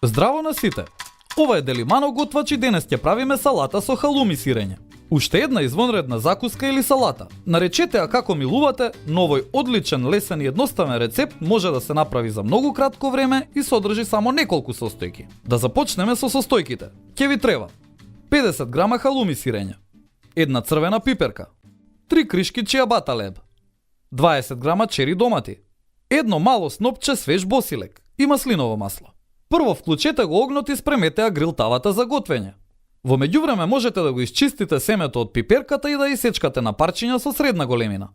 Здраво на сите! Ова е Делимано готвач и денес ќе правиме салата со халуми сирење. Уште една извонредна закуска или салата. Наречете ја како милувате, но овој одличен, лесен и едноставен рецепт може да се направи за многу кратко време и содржи само неколку состојки. Да започнеме со состојките. Ќе ви треба 50 грама халуми сирење, една црвена пиперка, 3 кришки чиабата леб, 20 грама чери домати, едно мало снопче свеж босилек и маслиново масло. Прво вклучете го огнот и спремете ја грил тавата за готвење. Во меѓувреме можете да го исчистите семето од пиперката и да исечкате на парчиња со средна големина.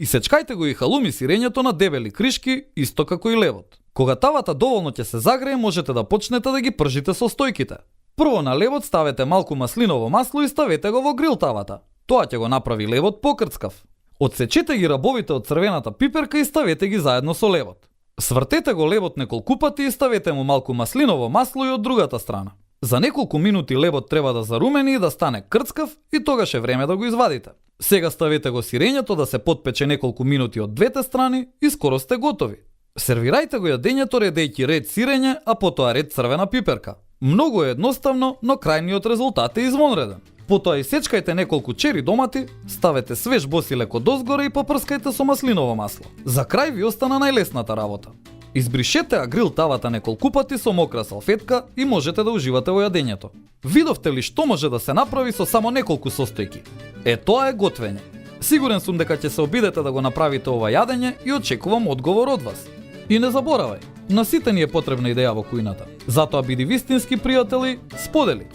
Исечкајте го и халуми сирењето на дебели кришки, исто како и левот. Кога тавата доволно ќе се загрее, можете да почнете да ги пржите состојките. Прво на левот ставете малку маслиново масло и ставете го во грил тавата. Тоа ќе го направи левот покрцкав. Отсечете ги рабовите од црвената пиперка и ставете ги заедно со левот. Свртете го лебот неколку пати и ставете му малку маслиново масло и од другата страна. За неколку минути лебот треба да зарумени и да стане крцкав и тогаш е време да го извадите. Сега ставете го сирењето да се потпече неколку минути од двете страни и скоро сте готови. Сервирајте го јадењето редејќи ред сирење, а потоа ред црвена пиперка. Многу е едноставно, но крајниот резултат е извонреден. Потоа исечкајте неколку чери домати, ставете свеж босилек одозгоре и попрскајте со маслиново масло. За крај ви остана најлесната работа. Избришете ја грил тавата неколку пати со мокра салфетка и можете да уживате во јадењето. Видовте ли што може да се направи со само неколку состојки? Тоа е готвење. Сигурен сум дека ќе се обидете да го направите ова јадење и очекувам одговор од вас. И не заборавај, на сите ни е потребна идеја во кујната. Затоа биди вистински пријатели, сподели.